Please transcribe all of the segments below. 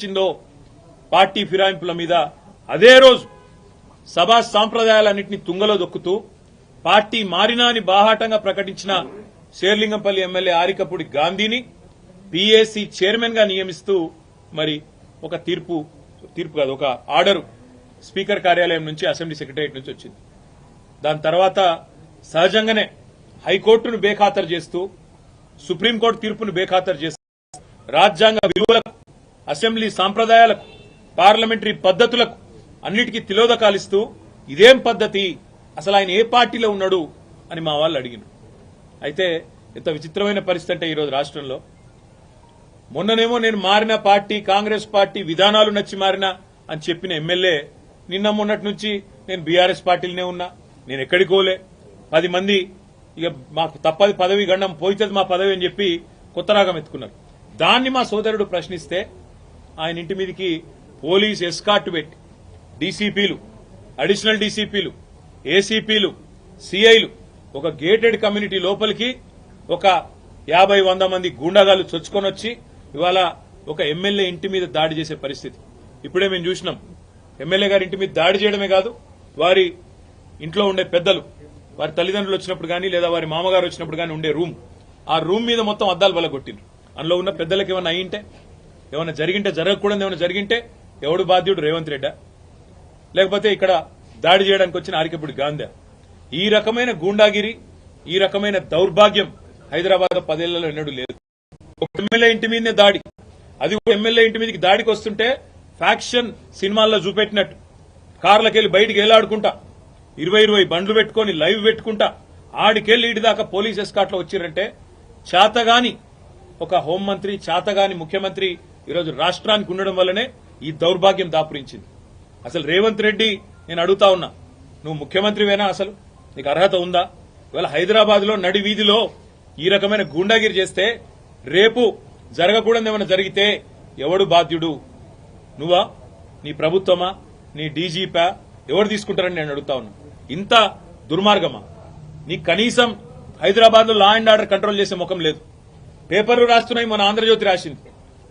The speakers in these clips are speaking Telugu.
వచ్చిందో పార్టీ ఫిరాయింపుల మీద అదే రోజు సభా సాంప్రదాయాలన్నింటినీ తుంగలో దొక్కుతూ పార్టీ మారినా అని బాహాటంగా ప్రకటించిన శేర్లింగంపల్లి ఎమ్మెల్యే ఆరికపూడి గాంధీని పీఏసీ చైర్మన్ గా నియమిస్తూ మరి ఒక తీర్పు కాదు ఒక ఆర్డర్ స్పీకర్ కార్యాలయం నుంచి అసెంబ్లీ సెక్రటరియట్ నుంచి వచ్చింది. దాని తర్వాత సహజంగానే హైకోర్టును బేఖాతరు చేస్తూ సుప్రీంకోర్టు తీర్పును బేఖాతరు చేస్తూ రాజ్యాంగ విలువలకు అసెంబ్లీ సాంప్రదాయాలకు పార్లమెంటరీ పద్దతులకు అన్నిటికీ తిలోదకాలిస్తూ ఇదేం పద్దతి, అసలు ఆయన ఏ పార్టీలో ఉన్నాడు అని మా వాళ్ళు అడిగినారు. అయితే ఎంత విచిత్రమైన పరిస్థితి అంటే ఈరోజు రాష్ట్రంలో మొన్ననేమో నేను మారిన పార్టీ కాంగ్రెస్ పార్టీ విధానాలు నచ్చి మారినా అని చెప్పిన ఎమ్మెల్యే నిన్న మొన్నటి నుంచి నేను బీఆర్ఎస్ పార్టీలోనే ఉన్నా, నేను ఎక్కడికి పోలే, 10 మంది ఇక మాకు తప్పది పదవి గండం పోయితుంది మా పదవి అని చెప్పి కొత్త రాగం ఎత్తుకున్నారు. దాన్ని మా సోదరుడు ప్రశ్నిస్తే ఆయన ఇంటి మీదకి పోలీస్ ఎస్కార్ట్ పెట్టి డీసీపీలు, అడిషనల్ డీసీపీలు, ఏసీపీలు, సీఐలు ఒక గేటెడ్ కమ్యూనిటీ లోపలికి ఒక 50-100 మంది గూండాగాలు చొచ్చుకొని వచ్చి ఇవాళ ఒక ఎమ్మెల్యే ఇంటి మీద దాడి చేసే పరిస్థితి ఇప్పుడే మేము చూసినాం. ఎమ్మెల్యే గారి ఇంటి మీద దాడి చేయడమే కాదు, వారి ఇంట్లో ఉండే పెద్దలు, వారి తల్లిదండ్రులు వచ్చినప్పుడు కానీ లేదా వారి మామగారు వచ్చినప్పుడు కానీ ఉండే రూమ్, ఆ రూమ్ మీద మొత్తం అద్దాలు బలగొట్టిండ్రు. అందులో ఉన్న పెద్దలకు ఏమైనా అయ్యింటే, ఏమైనా జరిగింటే, జరగకూడదు ఏమైనా జరిగింటే ఎవడు బాధ్యుడు? రేవంత్ రెడ్డా లేకపోతే ఇక్కడ దాడి చేయడానికి వచ్చిన ఆరికపూడి గాంధీ? ఈ రకమైన గూండాగిరి, ఈ రకమైన దౌర్భాగ్యం హైదరాబాద్ 10 ఏళ్లలో ఎన్నడూ లేదు. ఒక ఎమ్మెల్యే ఇంటి మీదనే దాడి, అది ఎమ్మెల్యే ఇంటి మీదకి దాడికి వస్తుంటే ఫ్యాక్షన్ సినిమాల్లో చూపెట్టినట్టు కార్లకెళ్లి బయటికి ఏలాడుకుంటా 20 బండ్లు పెట్టుకుని లైవ్ పెట్టుకుంటా ఆడికెళ్లి ఇటు దాకా పోలీస్ ఎస్కాట్ లో వచ్చిరంటే చేతగాని ఒక హోంమంత్రి, చేతగాని ముఖ్యమంత్రి ఈరోజు రాష్ట్రానికి ఉండడం వల్లనే ఈ దౌర్భాగ్యం దాపురించింది. అసలు రేవంత్ రెడ్డి నేను అడుగుతా ఉన్నా, నువ్వు ముఖ్యమంత్రివేనా? అసలు నీకు అర్హత ఉందా? ఇవాళ హైదరాబాద్ లో నడి వీధిలో ఈ రకమైన గూండాగిరి చేస్తే రేపు జరగకూడదు ఏమైనా జరిగితే ఎవడు బాధ్యుడు? నువ్వా, నీ ప్రభుత్వమా, నీ డీజీపా? ఎవరు తీసుకుంటారని నేను అడుగుతా ఉన్నా. ఇంత దుర్మార్గమా? నీకు కనీసం హైదరాబాద్ లో లా అండ్ ఆర్డర్ కంట్రోల్ చేసే ముఖం లేదు. పేపర్లు రాస్తున్నాయి, మన ఆంధ్రజ్యోతి రాసింది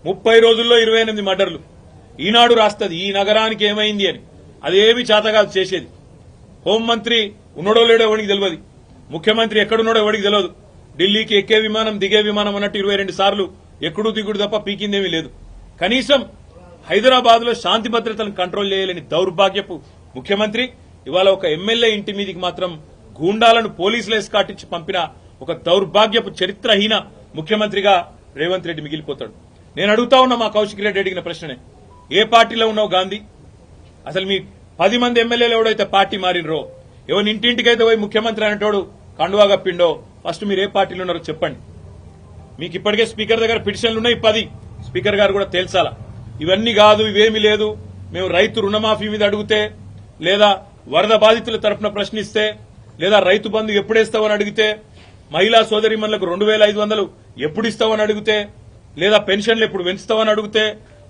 30 రోజుల్లో 28 మర్డర్లు. ఈనాడు రాస్తుంది ఈ నగరానికి ఏమైంది అని. అదేమి చేతగాదు చేసేది. హోంమంత్రి ఉన్నాడో లేడో ఎవరికి తెలియదు, ముఖ్యమంత్రి ఎక్కడున్నాడో ఎవరికి తెలియదు. ఢిల్లీకి ఎక్కే విమానం దిగే విమానం అన్నట్టు 22 సార్లు ఎక్కడూ దిగుడు తప్ప పీకిందేమీ లేదు. కనీసం హైదరాబాద్ లో శాంతి భద్రతలను కంట్రోల్ చేయలేని దౌర్భాగ్యపు ముఖ్యమంత్రి ఇవాళ ఒక ఎమ్మెల్యే ఇంటి మీదికి మాత్రం గూండాలను పోలీసులు ఎస్కాటించి పంపిన ఒక దౌర్భాగ్యపు చరిత్రహీన ముఖ్యమంత్రిగా రేవంత్ రెడ్డి మిగిలిపోతాడు. నేను అడుగుతా ఉన్నా మా కౌశిక్ రెడ్డి అడిగిన ప్రశ్ననే, ఏ పార్టీలో ఉన్నావు గాంధీ? అసలు మీ 10 మంది ఎమ్మెల్యేలు ఎవడైతే పార్టీ మారినరో, ఎవరి ఇంటింటికైతే పోయి ముఖ్యమంత్రి అనేటోడు కండువా కప్పిండో, ఫస్ట్ మీరు ఏ పార్టీలో ఉన్నారో చెప్పండి. మీకు ఇప్పటికే స్పీకర్ దగ్గర పిటిషన్లు ఉన్నాయి 10. స్పీకర్ గారు కూడా తేల్చాలా. ఇవన్నీ కాదు, ఇవేమీ లేదు, మేము రైతు రుణమాఫీ మీద అడిగితే, లేదా వరద బాధితుల తరఫున ప్రశ్నిస్తే, లేదా రైతు బంధు ఎప్పుడేస్తావని అడిగితే, మహిళా సోదరిమణులకు 2500 ఎప్పుడు ఇస్తావని అడిగితే, లేదా పెన్షన్లు ఎప్పుడు పెంచుతావని అడిగితే,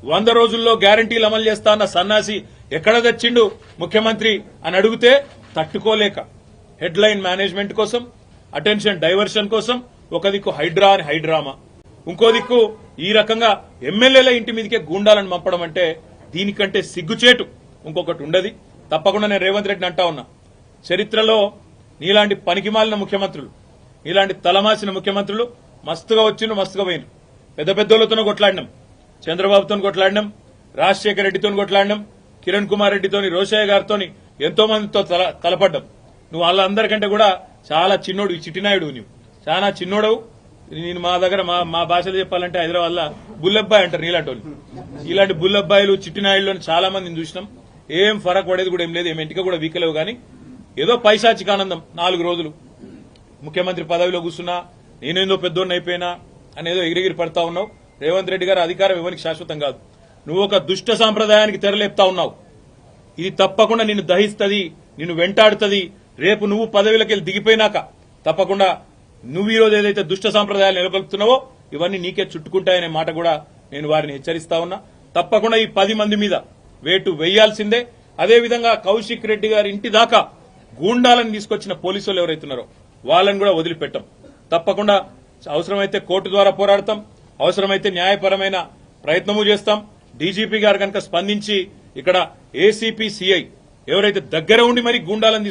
100 రోజుల్లో గ్యారంటీలు అమలు చేస్తా అన్న సన్నాసి ఎక్కడ తెచ్చిండు ముఖ్యమంత్రి అని అడిగితే తట్టుకోలేక హెడ్లైన్ మేనేజ్మెంట్ కోసం, అటెన్షన్ డైవర్షన్ కోసం ఒక దిక్కు హైడ్రా అని హైడ్రామా, ఇంకో దిక్కు ఈ రకంగా ఎమ్మెల్యేల ఇంటి మీదకే గూండాలను పంపడం అంటే దీనికంటే సిగ్గుచేటు ఇంకొకటి ఉండదు. తప్పకుండా నేను రేవంత్ రెడ్డిని అంటా ఉన్నా, చరిత్రలో నీలాంటి పనికిమాలిన ముఖ్యమంత్రులు, నీలాంటి తలమాసిన ముఖ్యమంత్రులు మస్తుగా వచ్చిండ్రు, మస్తుగా పోయినారు. పెద్ద పెద్దోళ్లతోనూ కొట్లాడినాం, చంద్రబాబుతో కొట్లాడినాం, రాజశేఖర రెడ్డితో కొట్లాడినాం, కిరణ్ కుమార్ రెడ్డితోని, రోషయ్య గారితో ఎంతో మందితో తలపడ్డాం. నువ్వు వాళ్ళందరికంటే కూడా చాలా చిన్నోడు, చిట్టినాయుడు, నువ్వు చాలా చిన్నోడవు. నేను మా దగ్గర మా భాషలో చెప్పాలంటే హైదరాబాద్ లో బుల్లబ్బాయి అంటారు నీలాంటి వాళ్ళు. ఇలాంటి బుల్లబ్బాయిలు చిట్టినాయుడులో చాలా మందిని చూసినాం. ఏం ఫరక్ పడేది కూడా ఏం లేదు, ఏం ఇంటికి కూడా వీకలేవు. కానీ ఏదో పైశాచిక ఆనందం, 4 రోజులు ముఖ్యమంత్రి పదవిలో కూర్చున్నా, నేనేందో పెద్దోడిని అయిపోయినా అనేదో ఎగిరిగిరి పడతా ఉన్నావు. రేవంత్ రెడ్డి గారు అధికారం ఎవరికి శాశ్వతం కాదు. నువ్వు ఒక దుష్ట సాంప్రదాయానికి తెరలేపుతా ఉన్నావు. ఇది తప్పకుండా నిన్ను దహిస్తుంది, నిన్ను వెంటాడుతుంది. రేపు నువ్వు పదవిలోకి దిగిపోయినాక తప్పకుండా నువ్వు ఈరోజు ఏదైతే దుష్ట సాంప్రదాయాలు నెలకొల్పుతున్నావో ఇవన్నీ నీకే చుట్టుకుంటాయనే మాట కూడా నేను వారిని హెచ్చరిస్తా ఉన్నా. తప్పకుండా ఈ 10 మంది మీద వేటు వేయాల్సిందే. అదేవిధంగా కౌశిక్ రెడ్డి గారి ఇంటి దాకా గూండాలను తీసుకొచ్చిన పోలీసులు ఎవరైతున్నారో వాళ్ళని కూడా వదిలిపెట్టాం. తప్పకుండా అవసరమైతే కోర్టు ద్వారా పోరాడతాం, అవసరమైతే న్యాయపరమైన ప్రయత్నము చేస్తాం. డీజీపీ గారు కనుక స్పందించి ఇక్కడ ఏసీపీ సిఐ ఎవరైతే దగ్గర ఉండి మరి గూండాలను